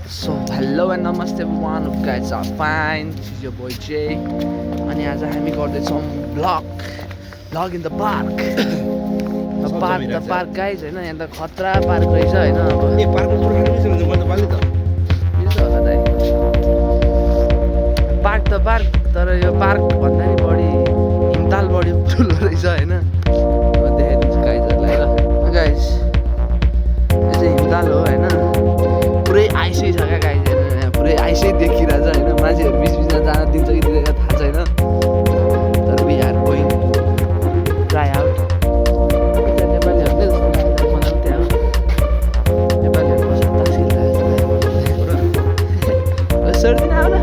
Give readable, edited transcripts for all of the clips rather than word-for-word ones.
So hello and namaste everyone, hope you guys are fine. This is your boy Jay. अनि आज हामी गर्दैछौँ vlog in the park. The park guys हैन, यहाँ त खतरा पार्क रहेछ हैन। अब ए पार्कमा पुरा खानु मिल्छ भने मैले पाल्ने त मिल्छ होला दाइ। पार्क तर यो पार्क भन्दा नि बढी हिमताल बढी ठुलो रहेछ हैन। म देखाइदिन्छु गाइजहरुलाई ल। गाइस यो चाहिँ हिमताल हो हैन। पुरै आइसै छ क्या गाइस, हेर्नु पुरै आइसै देखिरहेछ हैन। मान्छेहरू बिचमा जान दिन्छ कि दिँदैन थाहा छैन, तर we are going try out. नेपालीहरूले जस्तो लाग्दैन मलाई त्यहाँ नेपालीहरूको सत्ता सिल सर्दिन आउन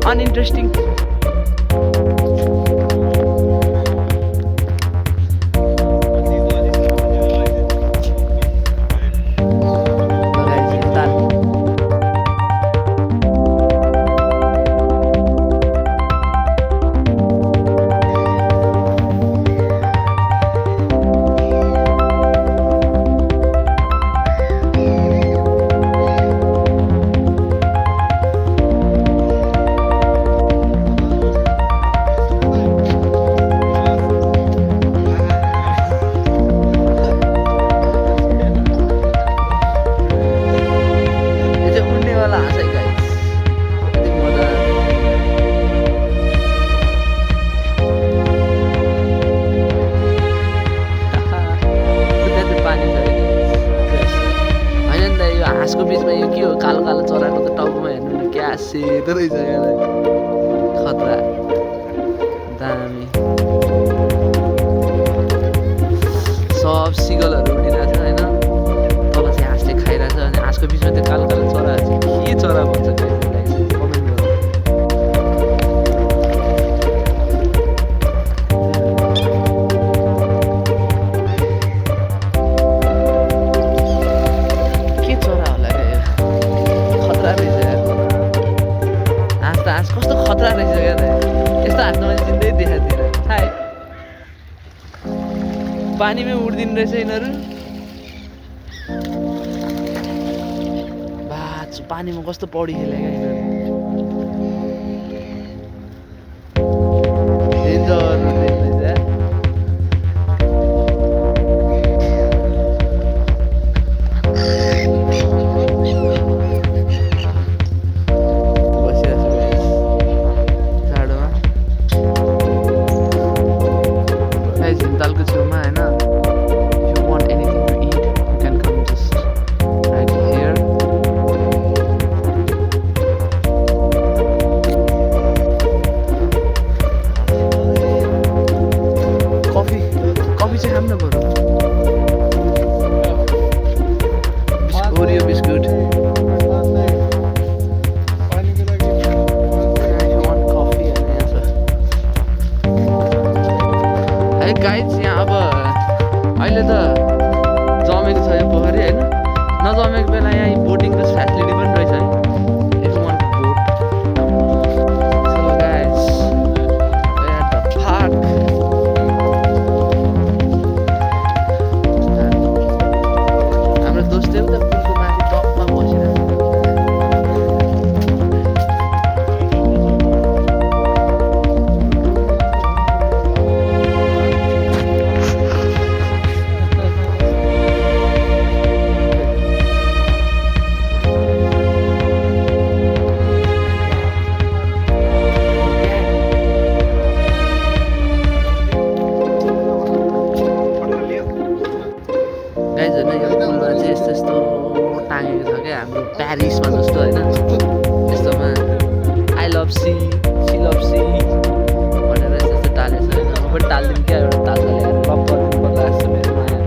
अनइन्ट्रेस्टिङ। हाँसको बिचमा यो के हो, कालो कालो चराको त टाउकोमा हेर्नु नि क्या सेतो रहेछ यसलाई। खतरा दामी सब सिगलहरू उडिरहेको छ होइन। तल चाहिँ हाँसले खाइरहेछ अनि हाँसको बिचमा त्यो कालो कालो चराहरू चाहिँ के चरा भन्छ गाइजहरूलाई कमेन्ट गर्नु। कस्तो खतरा रहेछ क्या त, यस्तो हाँस्न मैले जिन्दै देखाएको थिइनँ थाहै। पानीमै उड्दिनु रहेछ यिनीहरू। बाच पानीमा कस्तो पौडी खेले क्या यिनीहरू। डेन्जर रहेछ। हिमतालको छेउमा होइन, if you want anything to eat you can come just right here. Coffee चाहिँ खाऊँ न बरु, ओरियो बिस्कुट। गाइज यहाँ अब अहिले त जमेको छ यो पोखरी होइन, नजमेको बेला यहाँ बोटिङको फेसिलिटी पनि रहेछ है। If you want boat so guys at the park. हाम्रो दोस्तले उता पुलको माथि टपमा बसिरहेको छ। गाइजहरू यो पुलमा चाहिँ यस्तो यस्तो टाँगेको छ क्या, हाम्रो प्यारिसमा जस्तो होइन। यस्तोमा I love sea love sea भनेर यस्तो यस्तो टालेको छ होइन। म पनि टालिदिउँ क्या, एउटा तालले हेरेर लभ गरिदिनु पर्ला जस्तो मेरो माया।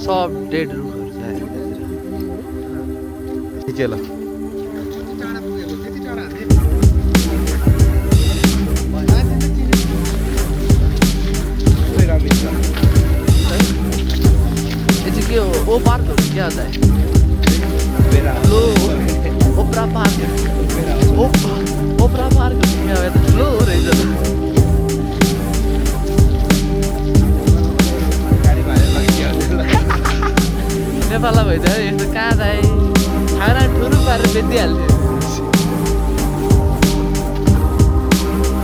सब डेड रुखहरू छ खिचेल भइदियो यस्तो कहाँ दाइ खाना ठुलो पारेर बेचिहाल्थ्यो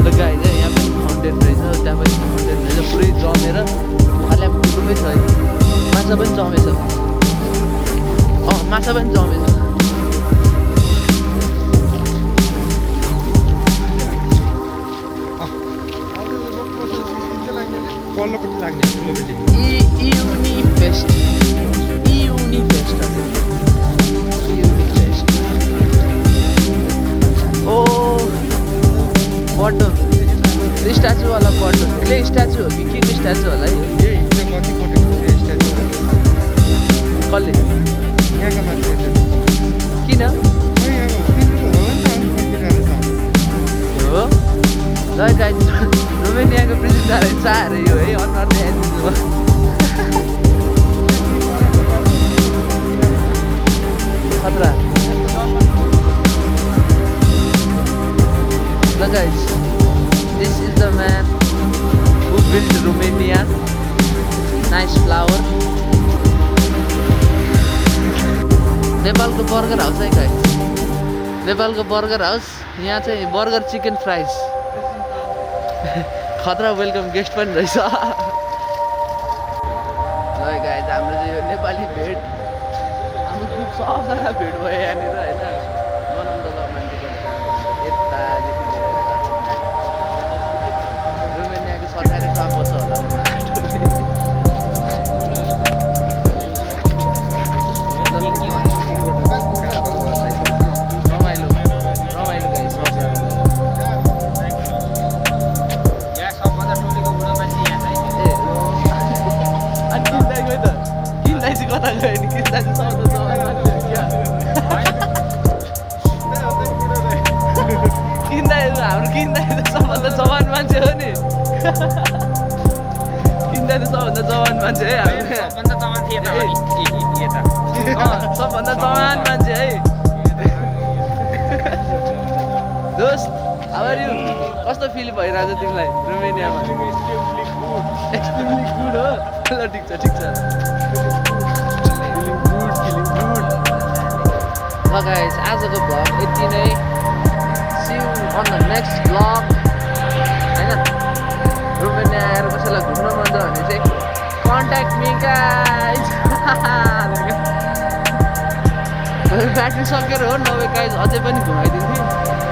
ल गाई चाहिँ यहाँ पनि फाउन्टेन रहेछ त्यहाँ पनि फाउन्टेन रहेछ पुरै जमेर खाली ठुलै छ है माछा पनि जमेछ माछा पनि जमेछ पल्लोपट्टि लाग्ने ठुलोपट्टि इयुनी फेस्ट ओ बटो स्ट्याचुवाला बटो क्ले स्ट्याचु हो कि के को स्ट्याचु होला है कसले यहाँका मान्छे किन हो ल गाइज रोमेनियाको प्रेसिडेन्ट चाहेर यो है अनुहार ल्याइदिनु भयो खतरा ल guys this is the man who build Romania nice flower नेपालको बर्गर हाउस है गाइज नेपालको बर्गर हाउस यहाँ चाहिँ बर्गर चिकन फ्राइज खतरा वेलकम गेस्ट पनि रहेछ ल गाइज हाम्रो चाहिँ यो नेपाली भेट हाम्रो ग्रुप सबजना भेट भयो यहाँनिर होइन बनाउँदा मान्छेको यतादेखि रोमेनियाको सरकारी काम बस्छ होला रमाइलो गाइज कता गयो नि किस्ता चाहिँ सबभन्दा जवान मान्छे क्या हाम्रो किन्दाखेरि सबभन्दा जवान मान्छे हो नि किन्दाखेरि सबभन्दा जवान मान्छे है सबभन्दा जवान मान्छे है दोस्त अब कस्तो फिल भइरहेको छ तिमीलाई रोमेनियामा एक्सट्रिमली गुड हो ल ठिक छ ल गाइस आजको भ्लग यति नै see you on the next vlog होइन रोमेनिया आएर कसैलाई घुम्न मन छ भने चाहिँ कन्ट्याक्ट मी गाइस ब्याट्री सकेर हो नभए गाइस अझै पनि घुमाइदिन्थेँ